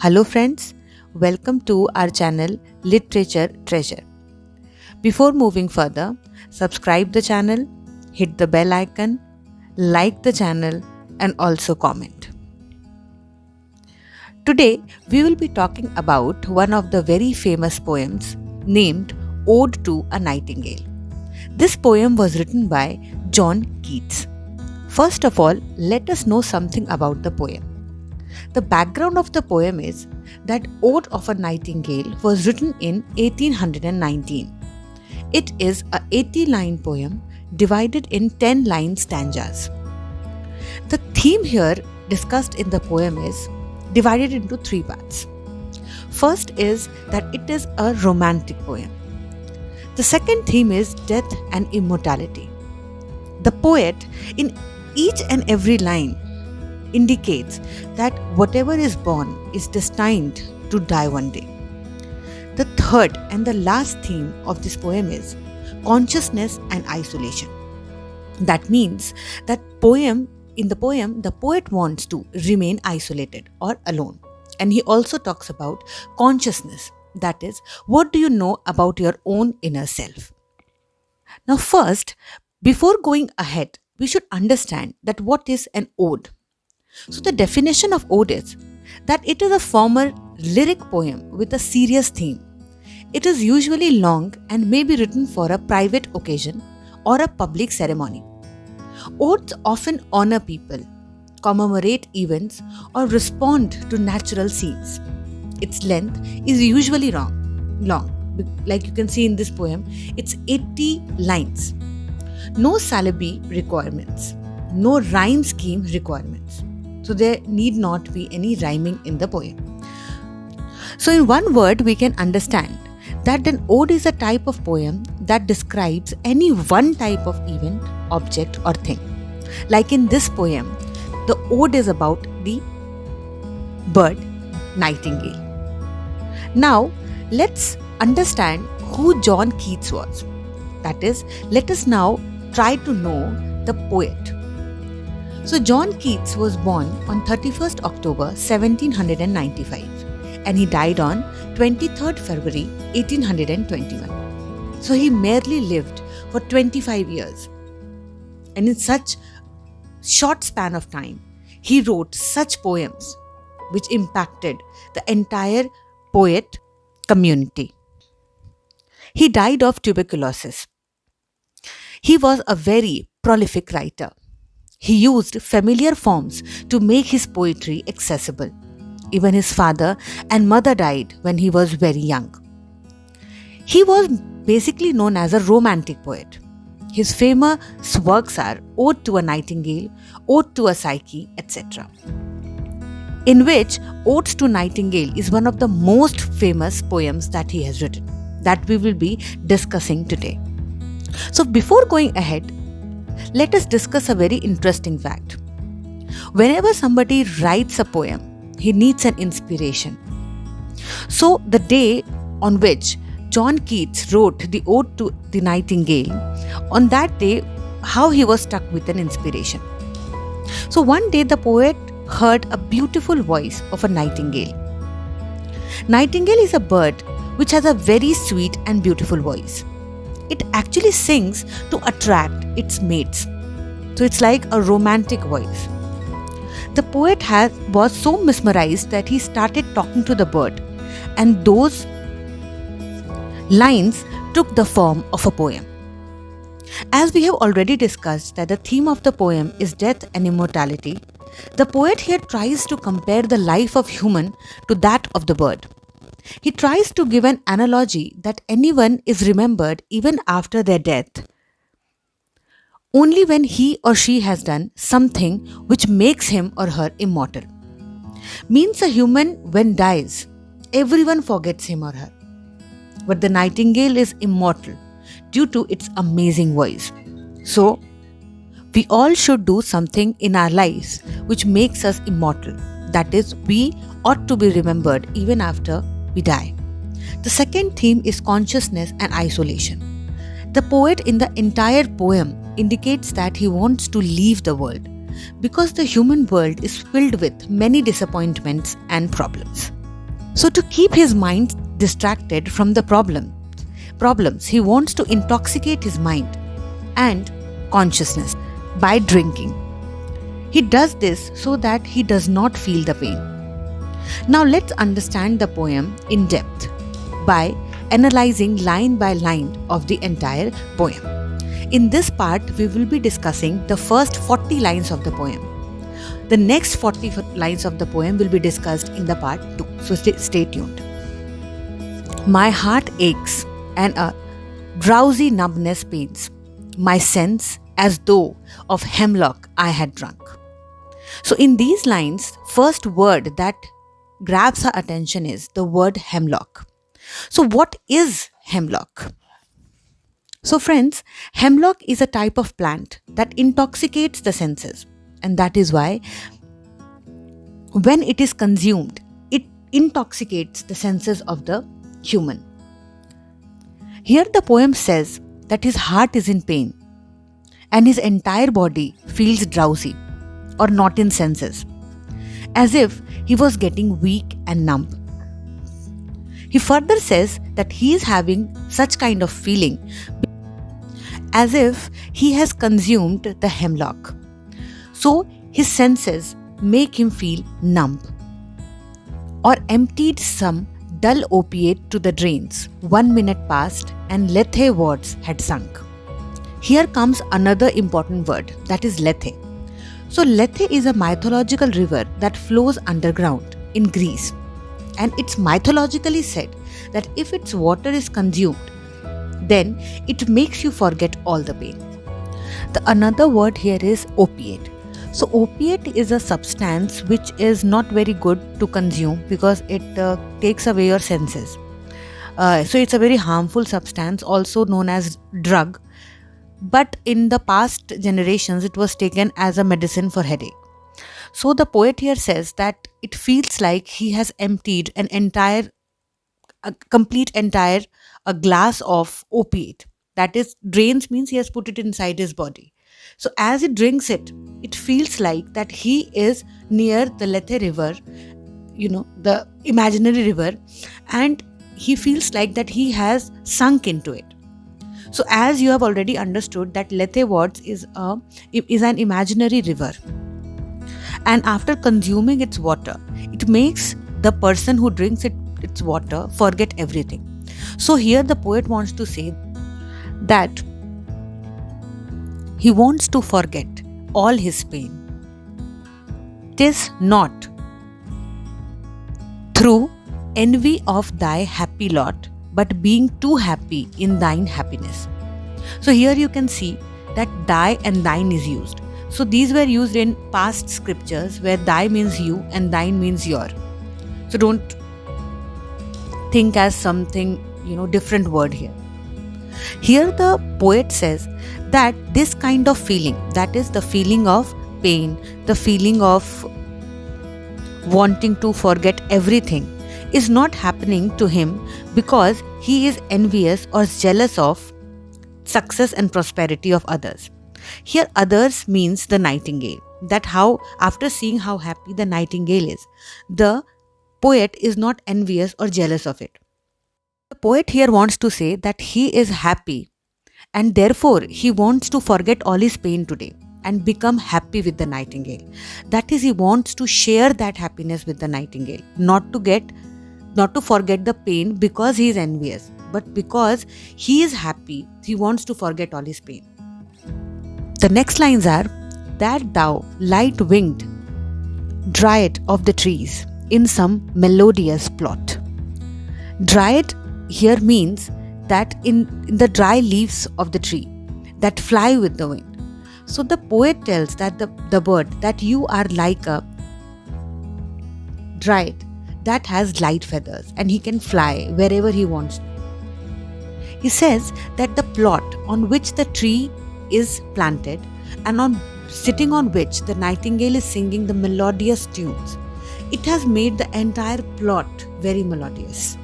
Hello friends, welcome to our channel Literature Treasure. Before moving further, subscribe the channel, hit the bell icon, like the channel and also comment. Today we will be talking about one of the very famous poems named Ode to a Nightingale. This poem was written by John Keats. First of all, let us know something about the poem. The background of the poem is that Ode of a Nightingale was written in 1819. It is a 80-line poem divided in 10-line stanzas. The theme here discussed in the poem is divided into three parts. First is that it is a romantic poem. The second theme is death and immortality. The poet, in each and every line, indicates that whatever is born is destined to die one day. The third and the last theme of this poem is consciousness and isolation. That means that in the poem, the poet wants to remain isolated or alone. And he also talks about consciousness. That is, what do you know about your own inner self? Now first, before going ahead, we should understand that what is an ode. So the definition of ode is that it is a formal lyric poem with a serious theme. It is usually long and may be written for a private occasion or a public ceremony. Odes often honor people, commemorate events, or respond to natural scenes. Its length is usually long. Like you can see in this poem, it's 80 lines. No syllabi requirements, no rhyme scheme requirements. So there need not be any rhyming in the poem. So in one word, we can understand that an ode is a type of poem that describes any one type of event, object or thing. Like in this poem, the ode is about the bird Nightingale. Now, let's understand who John Keats was. That is, let us now try to know the poet. So John Keats was born on 31st October 1795 and he died on 23rd February 1821. So he merely lived for 25 years. And in such short span of time, he wrote such poems which impacted the entire poet community. He died of tuberculosis. He was a very prolific writer. He used familiar forms to make his poetry accessible. Even his father and mother died when he was very young. He was basically known as a romantic poet. His famous works are Ode to a Nightingale, Ode to a Psyche, etc. In which Ode to Nightingale is one of the most famous poems that he has written, that we will be discussing today. So before going ahead, let us discuss a very interesting fact. Whenever somebody writes a poem, he needs an inspiration. So the day on which John Keats wrote the Ode to the Nightingale, on that day, how he was struck with an inspiration. So one day the poet heard a beautiful voice of a nightingale. Nightingale is a bird which has a very sweet and beautiful voice. It actually sings to attract its mates. So it's like a romantic voice. The poet was so mesmerized that he started talking to the bird, and those lines took the form of a poem. As we have already discussed that the theme of the poem is death and immortality, the poet here tries to compare the life of human to that of the bird. He tries to give an analogy that anyone is remembered even after their death, only when he or she has done something which makes him or her immortal. Means a human when dies, everyone forgets him or her. But the nightingale is immortal due to its amazing voice. So, we all should do something in our lives which makes us immortal. That is, we ought to be remembered even after we die. The second theme is consciousness and isolation. The poet in the entire poem indicates that he wants to leave the world because the human world is filled with many disappointments and problems. So to keep his mind distracted from the problems, he wants to intoxicate his mind and consciousness by drinking. He does this so that he does not feel the pain. Now let's understand the poem in depth by analyzing line by line of the entire poem. In this part, we will be discussing the first 40 lines of the poem. The next 40 lines of the poem will be discussed in the part 2. So stay tuned. My heart aches and a drowsy numbness pains my sense as though of hemlock I had drunk. So in these lines, first word that grabs our attention is the word hemlock. So what is hemlock? So friends, hemlock is a type of plant that intoxicates the senses, and that is why when it is consumed, it intoxicates the senses of the human. Here the poem says that his heart is in pain and his entire body feels drowsy or not in senses, as if he was getting weak and numb. He further says that he is having such kind of feeling as if he has consumed the hemlock. So his senses make him feel numb or emptied some dull opiate to the drains. 1 minute passed and Lethe wards had sunk. Here comes another important word, that is Lethe. So Lethe is a mythological river that flows underground in Greece, and it's mythologically said that if its water is consumed, then it makes you forget all the pain. The another word here is opiate. So opiate is a substance which is not very good to consume because it takes away your senses. So it's a very harmful substance, also known as drug. But in the past generations, it was taken as a medicine for headache. So the poet here says that it feels like he has emptied a glass of opiate. That is, drains means he has put it inside his body. So as he drinks it, it feels like that he is near the Lethe river, the imaginary river, and he feels like that he has sunk into it. So as you have already understood that Lethe wards is an imaginary river, and after consuming its water, it makes the person who drinks its water forget everything. So here the poet wants to say that he wants to forget all his pain. 'Tis not through envy of thy happy lot, but being too happy in thine happiness. So here you can see that thy and thine is used. So these were used in past scriptures where thy means you and thine means your. So don't think as something, different word here. Here the poet says that this kind of feeling, that is the feeling of pain, the feeling of wanting to forget everything, is not happening to him because he is envious or jealous of success and prosperity of others. Here others means the nightingale. That how, after seeing how happy the nightingale is, the poet is not envious or jealous of it. The poet here wants to say that he is happy and therefore he wants to forget all his pain today and become happy with the nightingale. That is, he wants to share that happiness with the nightingale, not to forget the pain because he is envious, but because he is happy, he wants to forget all his pain. The next lines are, that thou light-winged dryad of the trees in some melodious plot. Dryad here means that in the dry leaves of the tree that fly with the wind. So the poet tells that the bird that you are like a dryad that has light feathers and he can fly wherever he wants to. He says that the plot on which the tree is planted and sitting on which the nightingale is singing the melodious tunes, it has made the entire plot very melodious.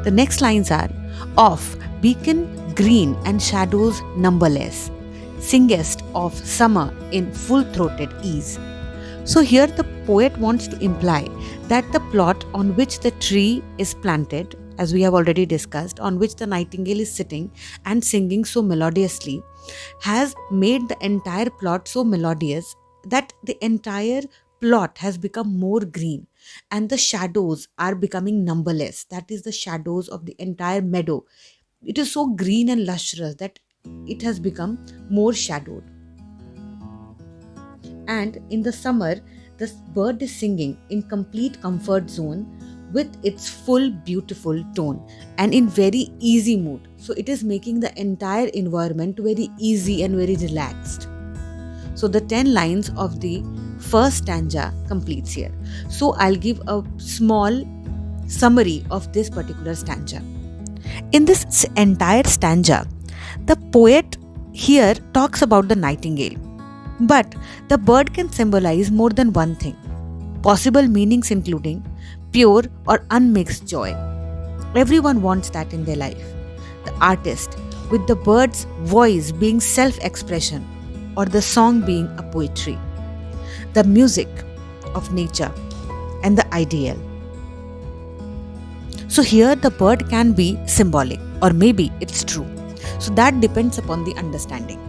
The next lines are, of beacon green and shadows numberless, singest of summer in full-throated ease. So here the poet wants to imply that the plot on which the tree is planted, as we have already discussed, on which the nightingale is sitting and singing so melodiously, has made the entire plot so melodious that the entire plot has become more green, and the shadows are becoming numberless. That is the shadows of the entire meadow. It is so green and lustrous that it has become more shadowed. And in the summer, this bird is singing in complete comfort zone with its full beautiful tone and in very easy mood. So it is making the entire environment very easy and very relaxed. So the 10 lines of the first stanza completes here. So I'll give a small summary of this particular stanza. In this entire stanza, the poet here talks about the nightingale. But the bird can symbolize more than one thing. Possible meanings including pure or unmixed joy. Everyone wants that in their life. The artist, with the bird's voice being self-expression, or the song being a poetry. The music of nature and the ideal. So here the bird can be symbolic, or maybe it's true. So that depends upon the understanding.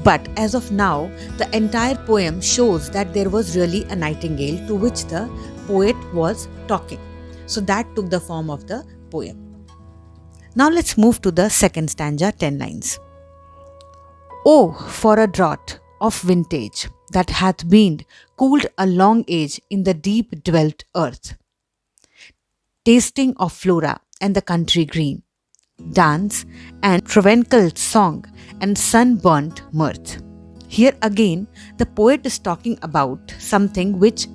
But as of now, the entire poem shows that there was really a nightingale to which the poet was talking. So that took the form of the poem. Now let's move to the second stanza, 10 lines. Oh, for a draught of vintage that hath been cooled a long age in the deep dwelt earth, tasting of flora and the country green, dance and provencal song and sunburnt mirth. Here again, the poet is talking about something which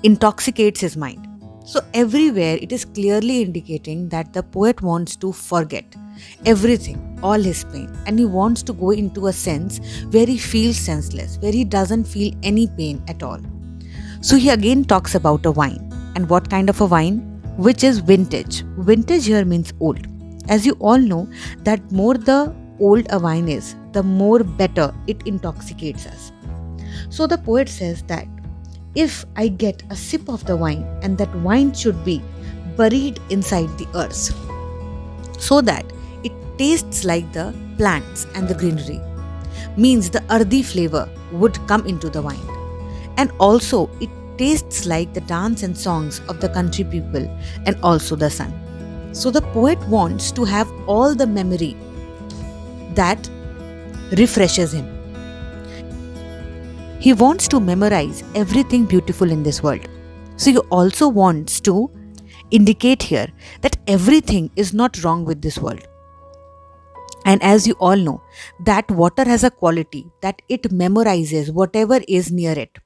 intoxicates his mind. So everywhere it is clearly indicating that the poet wants to forget everything, all his pain, and he wants to go into a sense where he feels senseless, where he doesn't feel any pain at all. So he again talks about a wine. And what kind of a wine? Which is vintage. Vintage here means old. As you all know, that more the old a wine is, the more better it intoxicates us. So the poet says that if I get a sip of the wine, and that wine should be buried inside the earth, so that it tastes like the plants and the greenery, means the earthy flavor would come into the wine. And also it tastes like the dance and songs of the country people and also the sun. So the poet wants to have all the memory that refreshes him. He wants to memorize everything beautiful in this world. So he also wants to indicate here that everything is not wrong with this world. And as you all know, that water has a quality that it memorizes whatever is near it.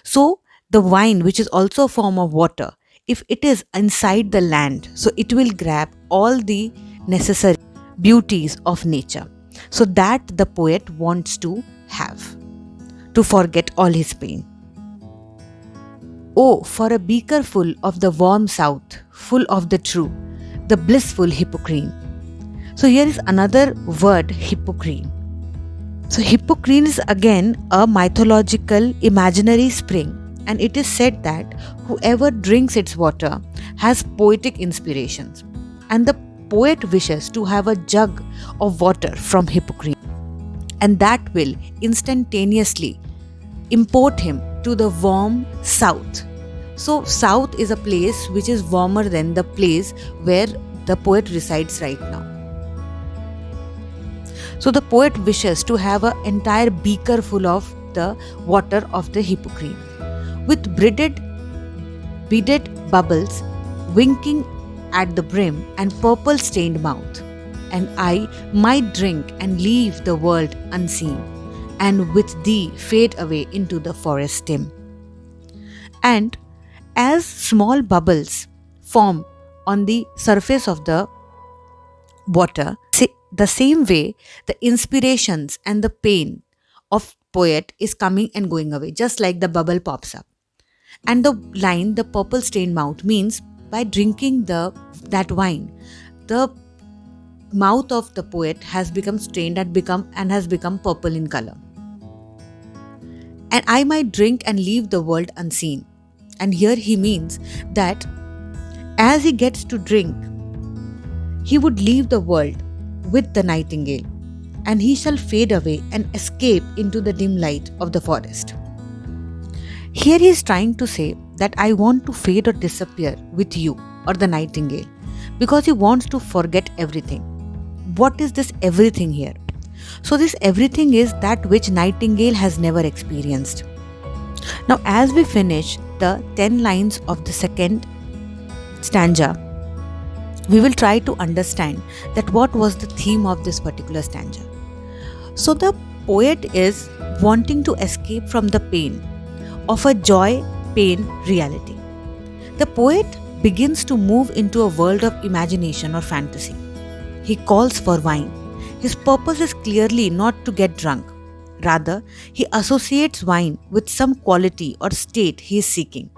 So the wine, which is also a form of water, if it is inside the land, so it will grab all the necessary beauties of nature. So that the poet wants to have, to forget all his pain. Oh, for a beaker full of the warm south, full of the true, the blissful hippocrene. So here is another word, hippocrene. So hippocrene is again a mythological imaginary spring, and it is said that whoever drinks its water has poetic inspirations, and the poet wishes to have a jug of water from hippocrene, and that will instantaneously import him to the warm south. So south is a place which is warmer than the place where the poet resides right now. So the poet wishes to have an entire beaker full of the water of the hippocrene, with beaded bubbles winking at the brim and purple stained mouth. And I might drink and leave the world unseen, and with thee fade away into the forest dim. And as small bubbles form on the surface of the water, the same way the inspirations and the pain of poet is coming and going away, just like the bubble pops up. And the line, the purple stained mouth, means by drinking that wine, the mouth of the poet has become stained and has become purple in color. and I might drink and leave the world unseen. And here he means that as he gets to drink, he would leave the world with the nightingale, and he shall fade away and escape into the dim light of the forest. Here he is trying to say that I want to fade or disappear with you or the nightingale because he wants to forget everything. What is this everything here? So, this everything is that which nightingale has never experienced. Now, as we finish the 10 lines of the second stanza, we will try to understand that what was the theme of this particular stanza. So, the poet is wanting to escape from the pain of a joy-pain reality. The poet begins to move into a world of imagination or fantasy. He calls for wine. His purpose is clearly not to get drunk. Rather, he associates wine with some quality or state he is seeking.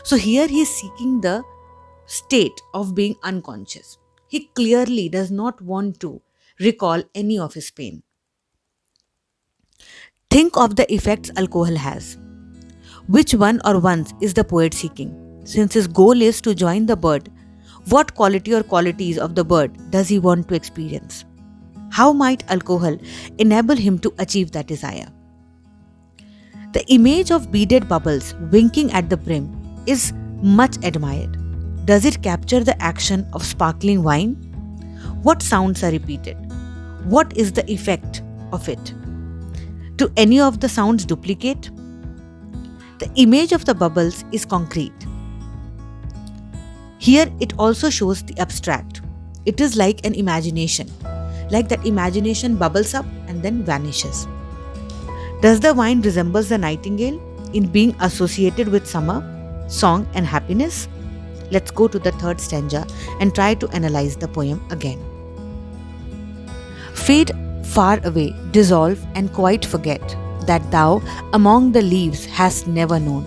So here he is seeking the state of being unconscious. He clearly does not want to recall any of his pain. Think of the effects alcohol has. Which one or ones is the poet seeking? Since his goal is to join the bird, what quality or qualities of the bird does he want to experience? How might alcohol enable him to achieve that desire? The image of beaded bubbles winking at the brim is much admired. Does it capture the action of sparkling wine? What sounds are repeated? What is the effect of it? Do any of the sounds duplicate? The image of the bubbles is concrete. Here it also shows the abstract. It is like an imagination. Like that imagination bubbles up and then vanishes. Does the wine resemble the nightingale in being associated with summer, song and happiness? Let's go to the third stanza and try to analyze the poem again. Fade far away, dissolve and quite forget that thou among the leaves hast never known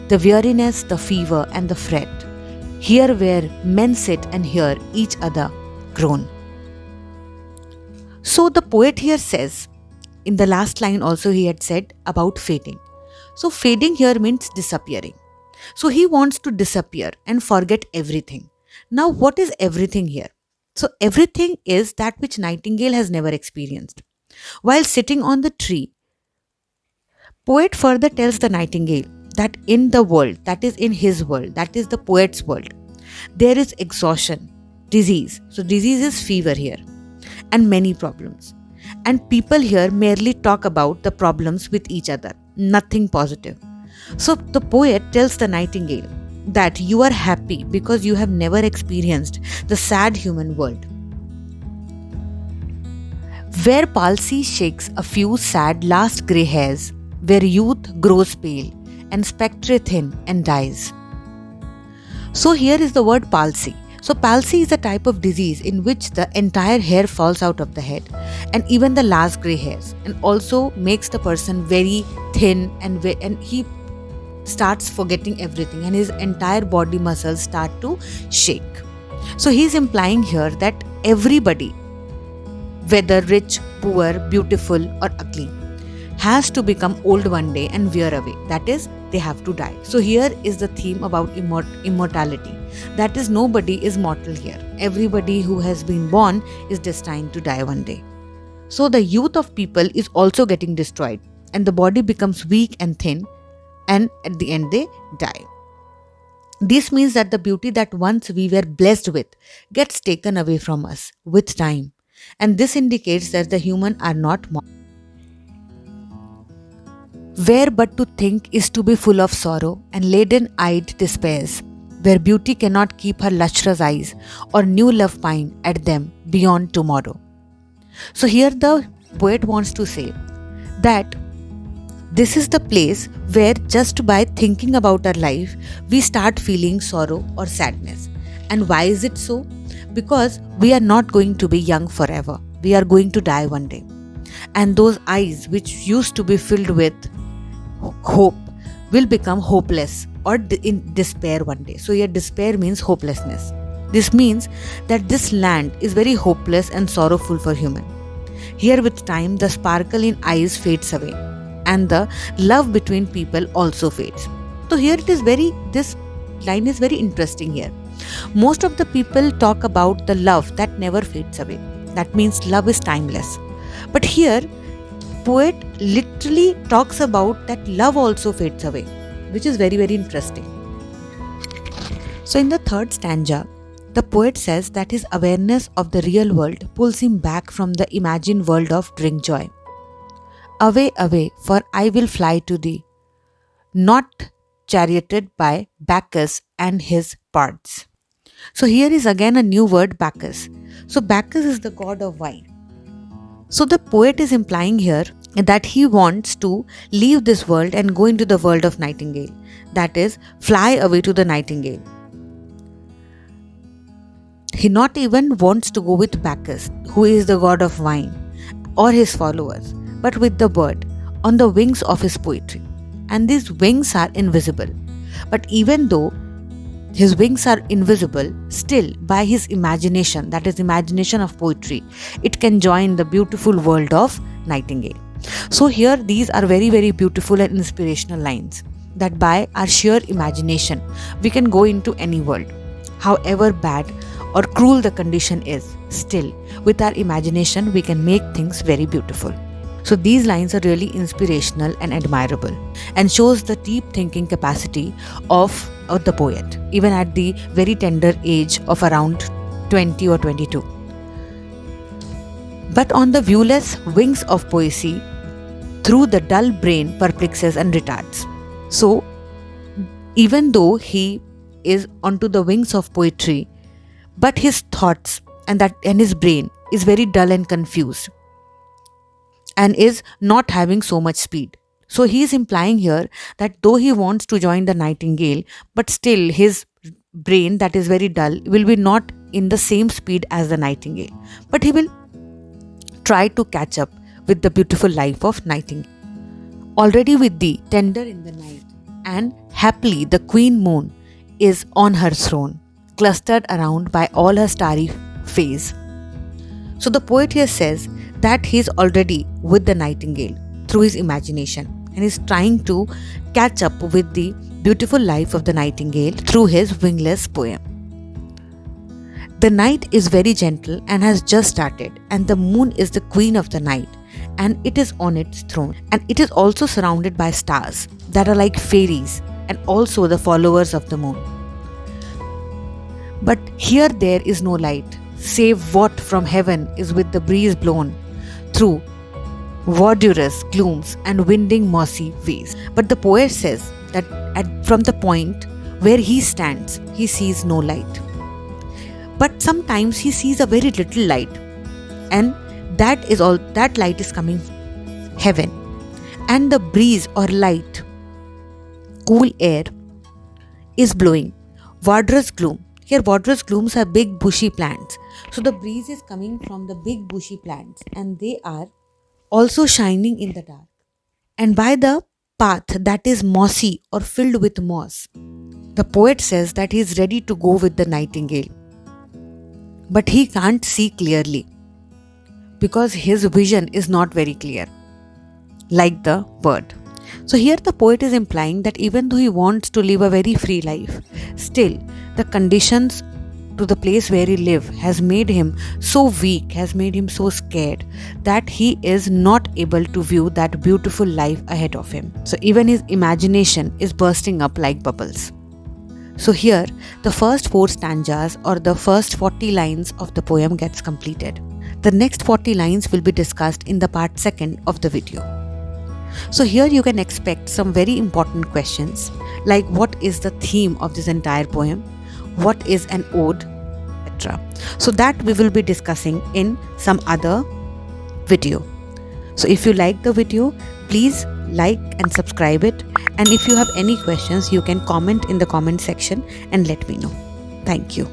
the weariness, the fever and the fret, here where men sit and hear each other groan. So the poet here says, in the last line also he had said about fading. So fading here means disappearing. So he wants to disappear and forget everything. Now what is everything here? So everything is that which nightingale has never experienced. While sitting on the tree, poet further tells the nightingale that in the world, that is in his world, that is the poet's world, there is exhaustion, disease. So disease is fever here and many problems. And people here merely talk about the problems with each other, nothing positive. So the poet tells the nightingale that you are happy because you have never experienced the sad human world. Where palsy shakes a few sad last grey hairs, where youth grows pale and spectre thin and dies. So here is the word palsy. So palsy is a type of disease in which the entire hair falls out of the head and even the last grey hairs, and also makes the person very thin and he starts forgetting everything and his entire body muscles start to shake. So he is implying here that everybody, whether rich, poor, beautiful or ugly, has to become old one day and wear away. That is, they have to die. So here is the theme about immortality. That is, nobody is mortal here. Everybody who has been born is destined to die one day. So the youth of people is also getting destroyed and the body becomes weak and thin, and at the end they die. This means that the beauty that once we were blessed with gets taken away from us with time. And this indicates that the human are not mortal. Where but to think is to be full of sorrow and laden-eyed despairs, where beauty cannot keep her lustrous eyes or new love pine at them beyond tomorrow. So here the poet wants to say that this is the place where just by thinking about our life, we start feeling sorrow or sadness. And why is it so? Because we are not going to be young forever. We are going to die one day. And those eyes which used to be filled with hope will become hopeless or in despair one day. So here despair means hopelessness. This means that this land is very hopeless and sorrowful for human. Here with time, the sparkle in eyes fades away and the love between people also fades. So here this line is very interesting here. Most of the people talk about the love that never fades away. That means love is timeless. But here, poet literally talks about that love also fades away, which is very, very interesting. So in the third stanza, the poet says that his awareness of the real world pulls him back from the imagined world of drink joy. Away, away, for I will fly to thee, not charioted by Bacchus and his bards. So here is again a new word, Bacchus. So Bacchus is the god of wine. So the poet is implying here that he wants to leave this world and go into the world of Nightingale. That is, fly away to the Nightingale. He not even wants to go with Bacchus, who is the god of wine, or his followers, but with the bird on the wings of his poetry. And these wings are invisible. But even though his wings are invisible, still by his imagination, that is imagination of poetry, it can join the beautiful world of Nightingale. So here these are very, very beautiful and inspirational lines, that by our sheer imagination we can go into any world. However bad or cruel the condition is, still with our imagination we can make things very beautiful. So these lines are really inspirational and admirable, and shows the deep thinking capacity of the poet, even at the very tender age of around 20 or 22. But on the viewless wings of poesy, through the dull brain perplexes and retards. So even though he is onto the wings of poetry, but his thoughts and his brain is very dull and confused, and is not having so much speed. So he is implying here that though he wants to join the Nightingale, but still his brain that is very dull will be not in the same speed as the Nightingale, but he will try to catch up with the beautiful life of Nightingale. Already with thee, tender in the night, and happily the queen moon is on her throne, clustered around by all her starry face. So the poet here says that he is already with the Nightingale through his imagination, and is trying to catch up with the beautiful life of the Nightingale through his wingless poem. The night is very gentle and has just started, and the moon is the queen of the night, and it is on its throne, and it is also surrounded by stars that are like fairies, and also the followers of the moon. But here there is no light, save what from heaven is with the breeze blown through verdurous glooms and winding mossy ways. But the poet says that from the point where he stands, he sees no light. But sometimes he sees a very little light, and that light is coming from heaven. And the breeze or light, cool air is blowing. Verdurous gloom. Here verdurous glooms are big bushy plants. So the breeze is coming from the big bushy plants, and they are also shining in the dark. And by the path that is mossy or filled with moss, the poet says that he is ready to go with the Nightingale. But he can't see clearly, because his vision is not very clear, like the bird. So here the poet is implying that even though he wants to live a very free life, still the conditions to the place where he lives has made him so weak, has made him so scared, that he is not able to view that beautiful life ahead of him. So even his imagination is bursting up like bubbles. So here the first 4 stanzas or the first 40 lines of the poem gets completed. The next 40 lines will be discussed in the part 2nd of the video. So here you can expect some very important questions, like what is the theme of this entire poem, what is an ode, etc. So that we will be discussing in some other video. So if you like the video, please like and subscribe it, and if you have any questions, you can comment in the comment section and let me know. Thank you.